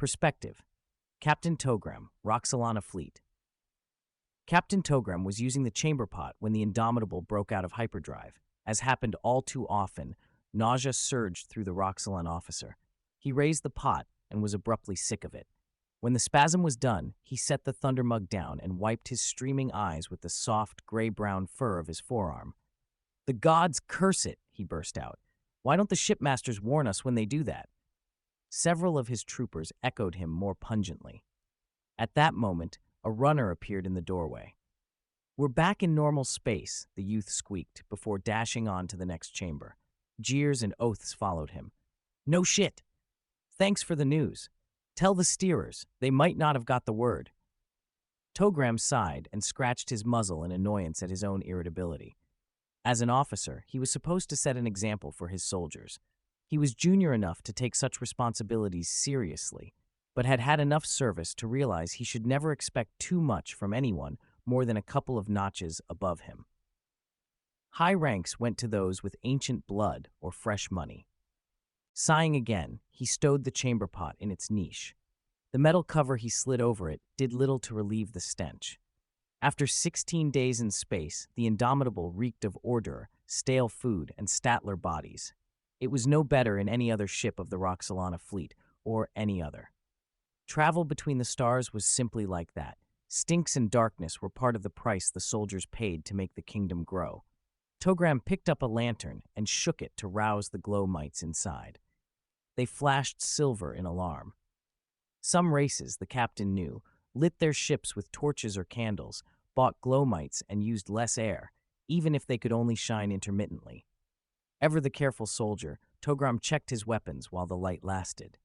Perspective. Captain Togram, Roxolana Fleet. Captain Togram was using the chamber pot when the Indomitable broke out of hyperdrive. As happened all too often, nausea surged through the Roxolana officer. He raised the pot and was abruptly sick of it. When the spasm was done, he set the thunder mug down and wiped his streaming eyes with the soft, gray-brown fur of his forearm. "The gods curse it," he burst out. "Why don't the shipmasters warn us when they do that?" Several of his troopers echoed him more pungently. At that moment, a runner appeared in the doorway. "We're back in normal space," the youth squeaked before dashing on to the next chamber. Jeers and oaths followed him. "No shit! Thanks for the news. Tell the steerers, they might not have got the word." Togram sighed and scratched his muzzle in annoyance at his own irritability. As an officer, he was supposed to set an example for his soldiers. He was junior enough to take such responsibilities seriously, but had had enough service to realize he should never expect too much from anyone more than a couple of notches above him. High ranks went to those with ancient blood or fresh money. Sighing again, he stowed the chamber pot in its niche. The metal cover he slid over it did little to relieve the stench. After 16 days in space, the Indomitable reeked of ordure, stale food, and Statler bodies. It was no better in any other ship of the Roxolana fleet, or any other. Travel between the stars was simply like that. Stinks and darkness were part of the price the soldiers paid to make the kingdom grow. Togram picked up a lantern and shook it to rouse the glow mites inside. They flashed silver in alarm. Some races, the captain knew, lit their ships with torches or candles, bought glow mites, and used less air, even if they could only shine intermittently. Ever the careful soldier, Togram checked his weapons while the light lasted.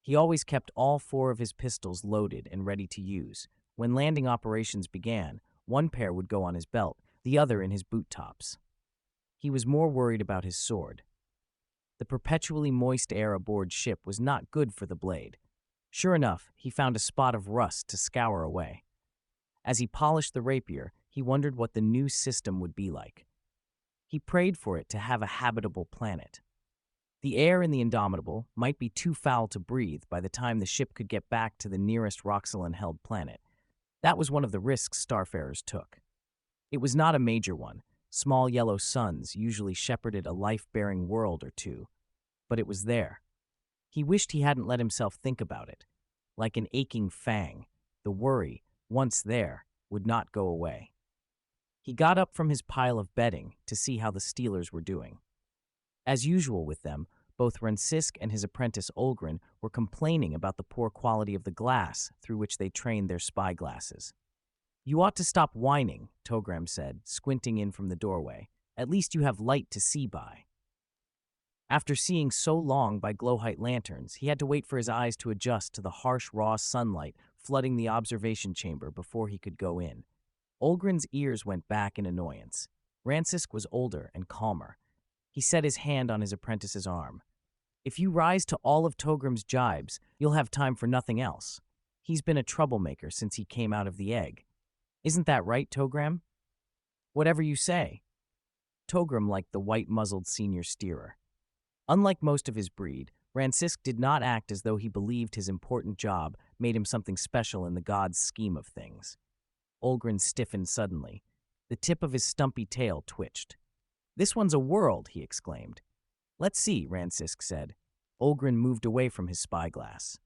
He always kept all 4 of his pistols loaded and ready to use. When landing operations began, one pair would go on his belt, the other in his boot tops. He was more worried about his sword. The perpetually moist air aboard ship was not good for the blade. Sure enough, he found a spot of rust to scour away. As he polished the rapier, he wondered what the new system would be like. He prayed for it to have a habitable planet. The air in the Indomitable might be too foul to breathe by the time the ship could get back to the nearest Roxolana-held planet. That was one of the risks starfarers took. It was not a major one. Small yellow suns usually shepherded a life-bearing world or two. But it was there. He wished he hadn't let himself think about it. Like an aching fang, the worry, once there, would not go away. He got up from his pile of bedding to see how the Steelers were doing. As usual with them, both Rensisk and his apprentice Olgrin were complaining about the poor quality of the glass through which they trained their spyglasses. "You ought to stop whining," Togram said, squinting in from the doorway. "At least you have light to see by." After seeing so long by glow-height lanterns, he had to wait for his eyes to adjust to the harsh, raw sunlight flooding the observation chamber before he could go in. Olgrin's ears went back in annoyance. Rensisk was older and calmer. He set his hand on his apprentice's arm. "If you rise to all of Togram's jibes, you'll have time for nothing else. He's been a troublemaker since he came out of the egg. Isn't that right, Togram?" "Whatever you say." Togram liked the white-muzzled senior steerer. Unlike most of his breed, Rensisk did not act as though he believed his important job made him something special in the gods' scheme of things. Olgrin stiffened suddenly. The tip of his stumpy tail twitched. "This one's a world," he exclaimed. "Let's see," Rensisk said. Olgrin moved away from his spyglass.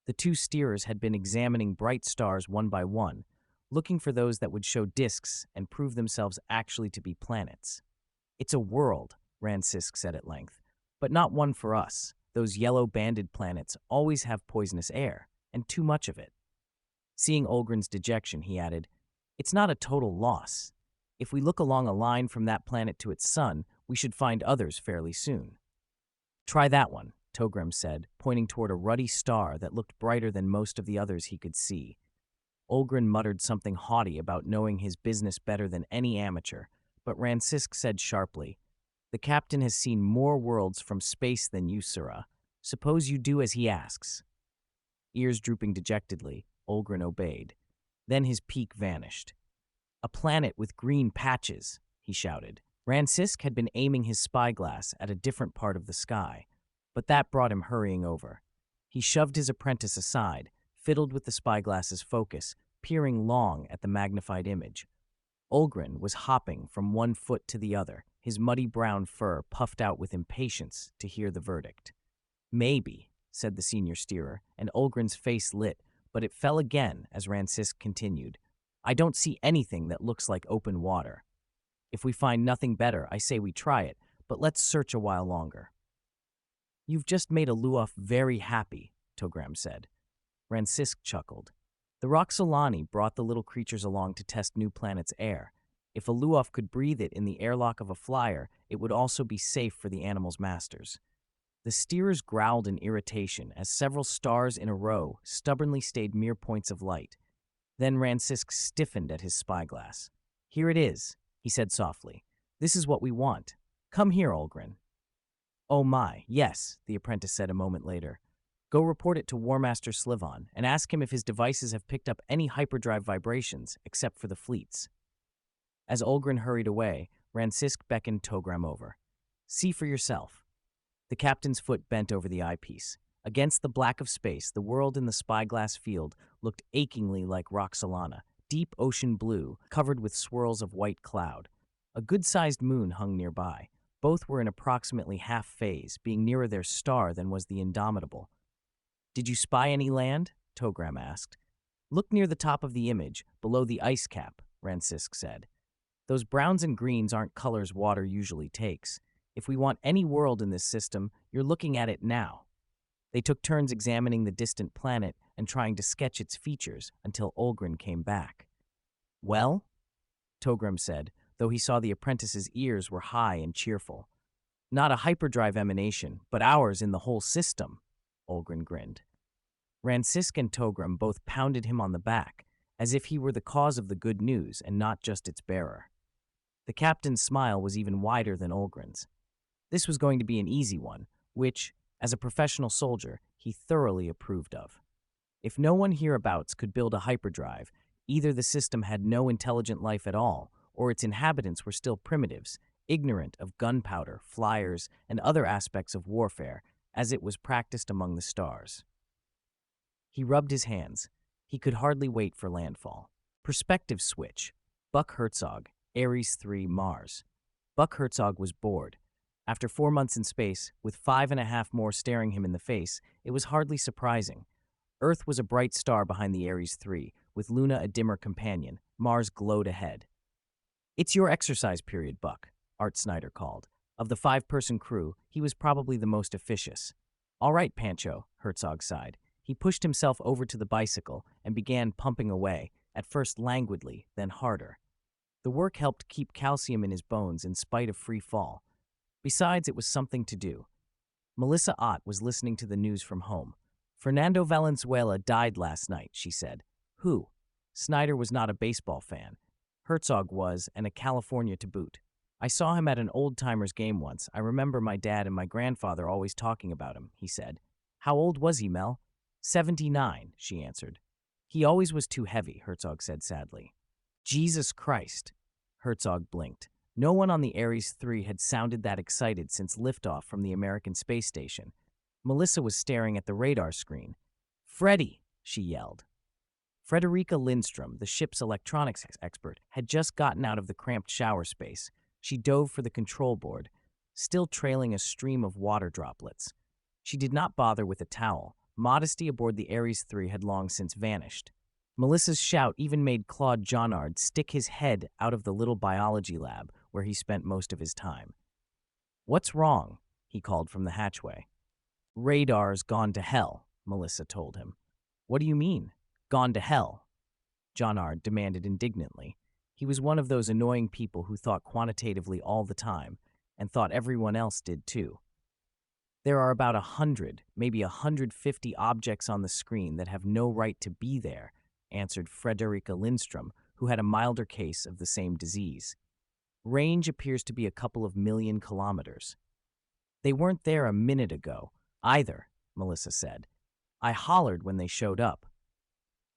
The 2 steerers had been examining bright stars one by one, looking for those that would show disks and prove themselves actually to be planets. "It's a world," Rensisk said at length, "but not one for us. Those yellow-banded planets always have poisonous air, and too much of it." Seeing Olgrin's dejection, he added, "It's not a total loss. If we look along a line from that planet to its sun, we should find others fairly soon." "Try that one," Togram said, pointing toward a ruddy star that looked brighter than most of the others he could see. Olgrin muttered something haughty about knowing his business better than any amateur, but Rensisk said sharply, "The captain has seen more worlds from space than you, Sirrah. Suppose you do as he asks." Ears drooping dejectedly, Olgrin obeyed. Then his peak vanished. "A planet with green patches," he shouted. Rensisk had been aiming his spyglass at a different part of the sky, but that brought him hurrying over. He shoved his apprentice aside, fiddled with the spyglass's focus, peering long at the magnified image. Olgren was hopping from one foot to the other, his muddy brown fur puffed out with impatience to hear the verdict. Maybe, said the senior steerer, and Olgren's face lit, but it fell again as Ransisk continued. I don't see anything that looks like open water. If we find nothing better, I say we try it, but let's search a while longer. You've just made a Luof very happy, Togram said. Ransisk chuckled. The Roxolani brought the little creatures along to test new planet's air. If a Luof could breathe it in the airlock of a flyer, it would also be safe for the animal's masters. The steerers growled in irritation as several stars in a row stubbornly stayed mere points of light. Then Ransisk stiffened at his spyglass. Here it is, he said softly. This is what we want. Come here, Olgren. Oh my, yes, the apprentice said a moment later. Go report it to War Master Slivon and ask him if his devices have picked up any hyperdrive vibrations except for the fleets. As Olgren hurried away, Ransisk beckoned Togram over. See for yourself. The captain's foot bent over the eyepiece. Against the black of space, the world in the spyglass field looked achingly like Roxolana, deep ocean blue, covered with swirls of white cloud. A good-sized moon hung nearby. Both were in approximately half phase, being nearer their star than was the Indomitable. Did you spy any land? Togram asked. Look near the top of the image, below the ice cap, Ransisk said. Those browns and greens aren't colors water usually takes. If we want any world in this system, you're looking at it now. They took turns examining the distant planet and trying to sketch its features until Olgren came back. Well? Togram said, though he saw the apprentice's ears were high and cheerful. Not a hyperdrive emanation, but ours in the whole system, Olgren grinned. Ransisk and Togram both pounded him on the back, as if he were the cause of the good news and not just its bearer. The captain's smile was even wider than Olgren's. This was going to be an easy one, which, as a professional soldier, he thoroughly approved of. If no one hereabouts could build a hyperdrive, either the system had no intelligent life at all, or its inhabitants were still primitives, ignorant of gunpowder, flyers, and other aspects of warfare, as it was practiced among the stars. He rubbed his hands. He could hardly wait for landfall. Perspective switch. Buck Herzog, Aries 3, Mars. Buck Herzog was bored. After 4 months in space, with 5.5 more staring him in the face, it was hardly surprising. Earth was a bright star behind the Aries 3, with Luna a dimmer companion. Mars glowed ahead. It's your exercise period, Buck, Art Snyder called. Of the 5-person crew, he was probably the most officious. All right, Pancho, Herzog sighed. He pushed himself over to the bicycle and began pumping away, at first languidly, then harder. The work helped keep calcium in his bones in spite of free fall. Besides, it was something to do. Melissa Ott was listening to the news from home. Fernando Valenzuela died last night, she said. Who? Snyder was not a baseball fan. Herzog was, and a California to boot. I saw him at an old-timers game once. I remember my dad and my grandfather always talking about him, he said. How old was he, Mel? 79, she answered. He always was too heavy, Herzog said sadly. Jesus Christ, Herzog blinked. No one on the Aries 3 had sounded that excited since liftoff from the American space station. Melissa was staring at the radar screen. Freddie, she yelled. Frederica Lindstrom, the ship's electronics expert, had just gotten out of the cramped shower space. She dove for the control board, still trailing a stream of water droplets. She did not bother with a towel. Modesty aboard the Aries 3 had long since vanished. Melissa's shout even made Claude Jonard stick his head out of the little biology lab where he spent most of his time. What's wrong? He called from the hatchway. Radar's gone to hell, Melissa told him. What do you mean, gone to hell? Jonard demanded indignantly. He was one of those annoying people who thought quantitatively all the time and thought everyone else did too. There are about 100, maybe 150 objects on the screen that have no right to be there, answered Frederica Lindstrom, who had a milder case of the same disease. Range appears to be a couple of million kilometers. They weren't there a minute ago, either, Melissa said. I hollered when they showed up.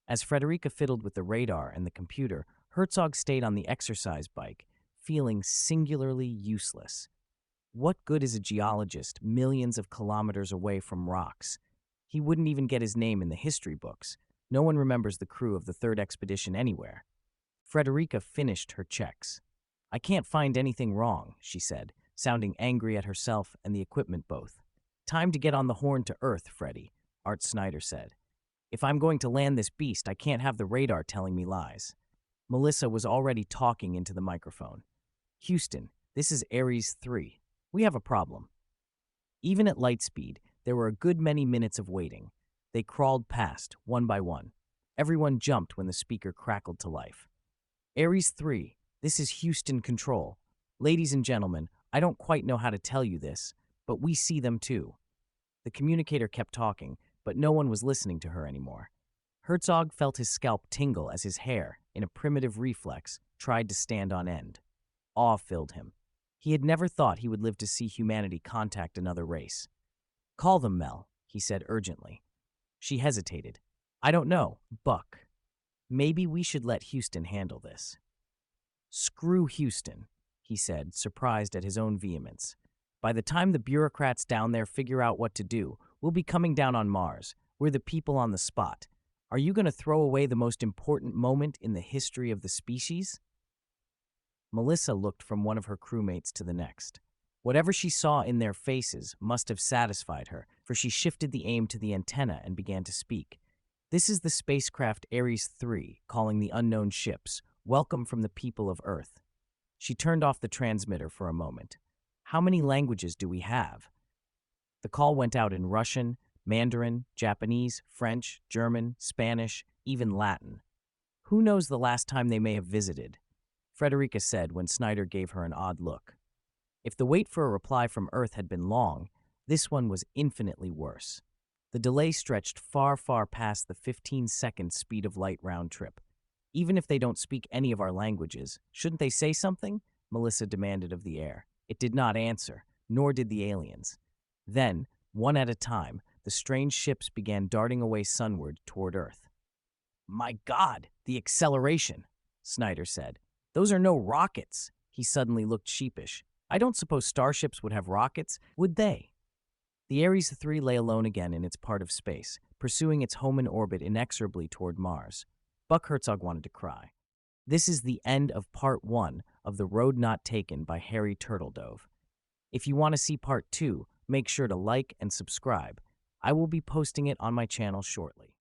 As Frederica fiddled with the radar and the computer, Herzog stayed on the exercise bike, feeling singularly useless. What good is a geologist millions of kilometers away from rocks? He wouldn't even get his name in the history books. No one remembers the crew of the third expedition anywhere. Frederica finished her checks. I can't find anything wrong, she said, sounding angry at herself and the equipment both. Time to get on the horn to Earth, Freddy, Art Snyder said. If I'm going to land this beast, I can't have the radar telling me lies. Melissa was already talking into the microphone. Houston, this is Aries 3. We have a problem. Even at light speed, there were a good many minutes of waiting. They crawled past, one by one. Everyone jumped when the speaker crackled to life. Aries 3, this is Houston Control. Ladies and gentlemen, I don't quite know how to tell you this, but we see them too. The communicator kept talking, but no one was listening to her anymore. Herzog felt his scalp tingle as his hair, in a primitive reflex, tried to stand on end. Awe filled him. He had never thought he would live to see humanity contact another race. Call them, Mel, he said urgently. She hesitated. I don't know, Buck. Maybe we should let Houston handle this. Screw Houston, he said, surprised at his own vehemence. By the time the bureaucrats down there figure out what to do, we'll be coming down on Mars. We're the people on the spot. Are you going to throw away the most important moment in the history of the species? Melissa looked from one of her crewmates to the next. Whatever she saw in their faces must have satisfied her, for she shifted the aim to the antenna and began to speak. This is the spacecraft Aries 3, calling the unknown ships. Welcome from the people of Earth. She turned off the transmitter for a moment. How many languages do we have? The call went out in Russian, Mandarin, Japanese, French, German, Spanish, even Latin. Who knows the last time they may have visited? Frederica said when Snyder gave her an odd look. If the wait for a reply from Earth had been long, this one was infinitely worse. The delay stretched far, far past the 15-second speed of light round trip. Even if they don't speak any of our languages, shouldn't they say something? Melissa demanded of the air. It did not answer, nor did the aliens. Then, one at a time, the strange ships began darting away sunward toward Earth. My God, the acceleration, Snyder said. Those are no rockets. He suddenly looked sheepish. I don't suppose starships would have rockets, would they? The Aries 3 lay alone again in its part of space, pursuing its home in orbit inexorably toward Mars. Buck Herzog wanted to cry. This is the end of part 1 of The Road Not Taken by Harry Turtledove. If you want to see part 2, make sure to like and subscribe. I will be posting it on my channel shortly.